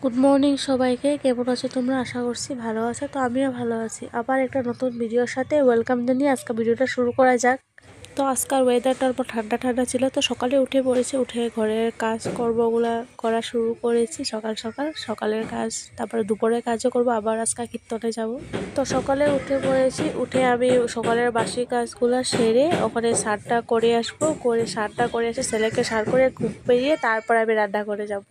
Good morning সবাইকে। কেমন আছো তোমরা? আশা করছি ভালো আছো। তো আমিও ভালো আছি। আবার একটা নতুন ভিডিওর সাথে ওয়েলকাম জানিয়ে আজকে ভিডিওটা শুরু করা যাক। তো আজকাল ওয়েদারটা অল্প ঠান্ডা ঠান্ডা ছিল, তো সকালে উঠে পড়েছি। উঠে ঘরের কাজ কর্মগুলা করা শুরু করেছি সকাল সকাল। সকালের কাজ, তারপরে দুপুরের কাজও করব, আবার আজকে কীর্তনে যাব। তো সকালে উঠে পড়েছি। উঠে আমি সকালের বাসি কাজগুলো সেরে ওখানে স্নানটা করে আসবো। স্নানটা করে এসে ছেলেকে স্নান করে ঘুম পেরিয়ে তারপর আমি রান্না করে যাব।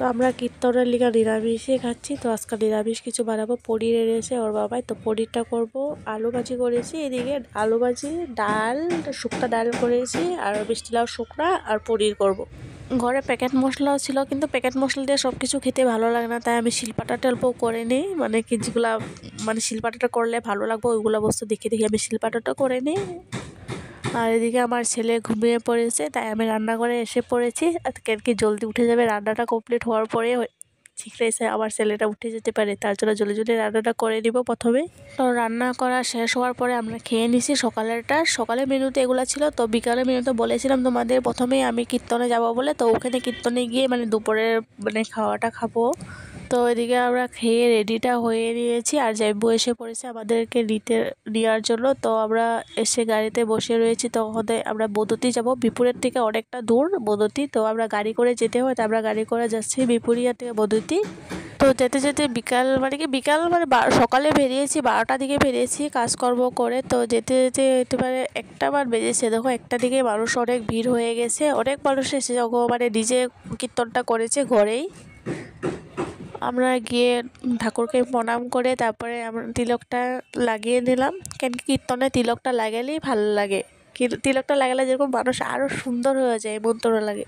তো আমরা কীর্তনের লিগা নিরামিষই খাচ্ছি। তো আজকে নিরামিষ কিছু বানাবো। পনির এনেছে ওর বাবাই, তো পনিরটা করব। আলু ভাজি করেছি, এদিকে আলু ভাজি, ডাল, শুকনা ডাল করেছি, আর মিষ্টি লাউ শুকনা, আর পনির করব। ঘরে প্যাকেট মশলাও ছিল, কিন্তু প্যাকেট মশলা দিয়ে সব কিছু খেতে ভালো লাগে না, তাই আমি শিলপাটাটা অল্প করে নিই। মানে কি যেগুলা শিলপাটাটা করলে ভালো লাগবে ওইগুলো বস্তু দেখে দেখে আমি শিলপাটাটা করে নিই। আর এদিকে আমার ছেলে ঘুমিয়ে পড়েছে, তাই আমি রান্না করে এসে পড়েছি। কেন কি জলদি উঠে যাবে, রান্নাটা কমপ্লিট হওয়ার পরে ঠিক রয়েছে আমার ছেলেটা উঠে যেতে পারে, তার জন্য জলদি জলদি রান্নাটা করে দিব প্রথমে। তো রান্না করা শেষ হওয়ার পরে আমরা খেয়ে নিছি সকালেরটা। সকালের মেনুতে এগুলো ছিল। তো বিকালের মেনুতে বলেছিলাম তোমাদের প্রথমেই আমি কীর্তনে যাব বলে, তো ওখানে কীর্তনে গিয়ে দুপুরের খাওয়াটা খাবো। তো এদিকে আমরা খেয়ে রেডিটা হয়ে নিয়েছি, আর যাইবো এসে পড়েছে আমাদেরকে নেওয়ার জন্য। তো আমরা এসে গাড়িতে বসে রয়েছি। তো আমরা বদতি যাব, বিপুরের থেকে অনেকটা দূর বদতি। তো আমরা গাড়ি করে যেতে হয়, তো আমরা গাড়ি করে যাচ্ছি বিপুরিয়া থেকে বদতি। তো যেতে যেতে বিকাল সকালে বেরিয়েছি, 12টার দিকে বেরিয়েছি কাজকর্ম করে। তো যেতে যেতে একেবারে 1টা বেজেছে। দেখো 1টার দিকে মানুষ অনেক ভিড় হয়ে গেছে, অনেক মানুষ এসে নিজে কীর্তনটা করেছে ঘরেই। আমরা গিয়ে ঠাকুরকে প্রণাম করে তারপরে আমরা তিলকটা লাগিয়ে নিলাম। কেন কি কীর্তনে তিলকটা লাগালেই ভালো লাগে। তিলকটা লাগালে যেরকম মানুষ আরও সুন্দর হয়ে যায়, মন্ত্র লাগে।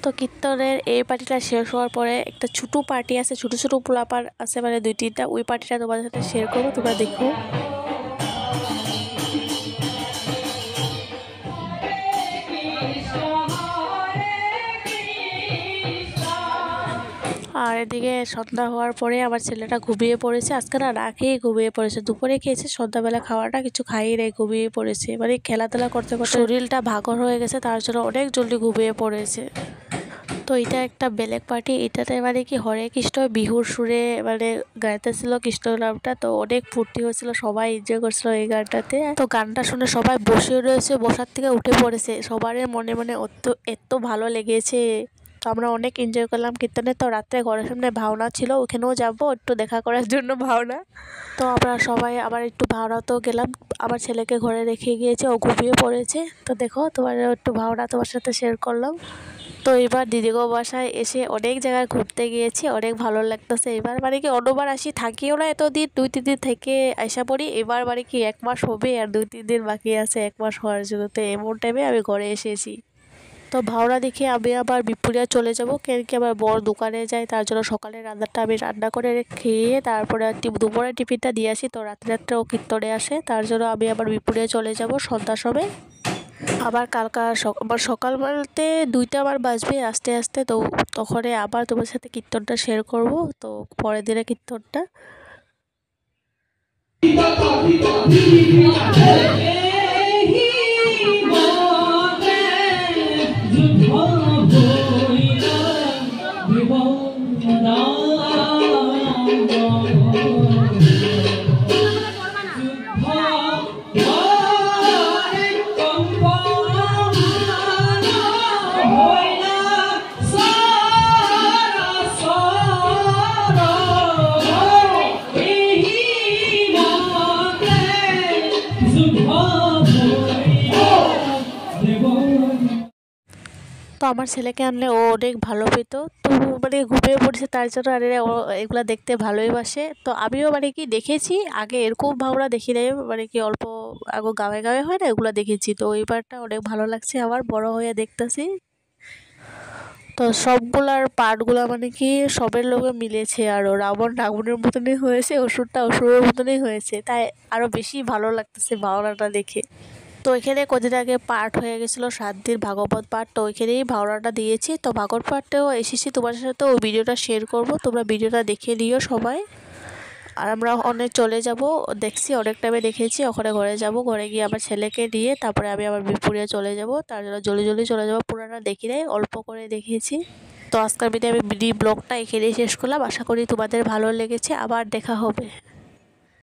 তো কীর্তনের এই পার্টিটা শেষ হওয়ার পরে একটা ছোটো পার্টি আছে, ছোটো ছোটো পোলাপার আছে, 2-3টা। ওই পার্টিটা তোমাদের সাথে শেয়ার করবো, তোমরা দেখো। আর এদিকে সন্ধ্যা হওয়ার পরে আমার ছেলেটা ঘুমিয়ে পড়েছে। আজকে না খেয়েই ঘুমিয়ে পড়েছে। দুপুরে খেয়েছে, সন্ধ্যাবেলা খাওয়াটা কিছু খাইয়ে নেই, ঘুমিয়ে পড়েছে। খেলাধুলা করতে করতে শরীরটা ভাগর হয়ে গেছে, তার জন্য অনেক জলদি ঘুমিয়ে পড়েছে। তো এটা একটা বেলেগ পার্টি। এটাতে কি হরে কৃষ্ণ বিহুর সুরে গাইতেছিল কৃষ্ণ নামটা। তো অনেক ফুর্তি হয়েছিল, সবাই এনজয় করছিল এই গানটাতে। তো গানটা শুনে সবাই বসে রয়েছে, বসার থেকে উঠে পড়েছে। সবারই মনে মনে এত ভালো লেগেছে। তো আমরা অনেক এনজয় করলাম কীর্তনে। তো রাত্রে ঘরের সামনে ভাওনা ছিল, ওখানেও যাবো একটু দেখা করার জন্য ভাওনা। তো আমরা সবাই আবার একটু ভাওনাতেও গেলাম। আমার ছেলেকে ঘরে রেখে গিয়েছে, ও ঘুমিয়ে পড়েছে। তো দেখো তোমার একটু ভাওনা তোমার সাথে শেয়ার করলাম। তো এবার দিদিগো বাসায় এসে অনেক জায়গায় ঘুরতে গিয়েছি, অনেক ভালো লাগতেছে। এবার অন্যবার আসি থাকিও না এতদিন, 2-3 দিন থেকে আইসা পড়ি। এবার 1 মাস হবে আর 2-3 দিন বাকি আছে 1 মাস হওয়ার জন্য। তো এমন টাইমে আমি ঘরে এসেছি। তো ভাওনা দেখে আমি আবার বিপুরিয়া চলে যাব, কেন কি আবার বড় দোকানে যাই, তার জন্য সকালের রান্নাটা আমি রান্না করে খেয়ে তারপরে দুপুরের টিফিনটা দিয়ে আসি। তো রাত্রে ও কীর্তনে আসে, তার জন্য আমি আবার বিপুরিয়া চলে যাব সন্ধ্যার সময়। আবার সকাল বলতে 2টা বাজবে আস্তে আস্তে। তো তখন আবার তোমার সাথে কীর্তনটা শেয়ার করব। তো পরের দিনের কীর্তনটা। তো আমার ছেলেকে আনলে ও অনেক ভালো পেত। তো ঘুমিয়ে পড়েছে, তার জন্য আর ও এগুলা দেখতে ভালোই বাসে। তো আমিও কি দেখেছি আগে, এরকম ভাওনা দেখি নাই। অল্প আগে গাঁয়ে গাঁয়ে হয় না, এগুলো দেখেছি। তো এইবারটা অনেক ভালো লাগছে, আবার বড় হয়ে দেখতেছি। তো সবগুলার পার্টগুলা সবের লোকে মিলেছে, আরও রাবণ রাবণের মতনই হয়েছে, অসুরটা অসুরের মতনই হয়েছে। তাই আরও বেশি ভালো লাগতেছে ভাওনাটা দেখে। তো এখানে কদিন আগে পাঠ হয়ে গেছিলো 7 দিন ভাগবত পাঠ। তো ওইখানেই ভাওনাটা দিয়েছি। তো ভাগবত পাঠটাও এসেছি তোমার সাথে ওই ভিডিওটা শেয়ার করব, তোমরা ভিডিওটা দেখে নিও সবাই। আর আমরা অনেক চলে যাব, দেখছি অনেক টাইমে দেখেছি। ওখানে ঘরে যাব, ঘরে গিয়ে আমার ছেলেকে নিয়ে তারপরে আমি আবার বিপুরিয়া চলে যাব। তার জন্য জলদি জলদি চলে যাব, পুরাটা দেখি নাই, অল্প করে দেখেছি। তো তো আজকের ভিডিও আমি মিনি ব্লগটা এখানেই শেষ করলাম। আশা করি তোমাদের ভালো লেগেছে। আবার দেখা হবে।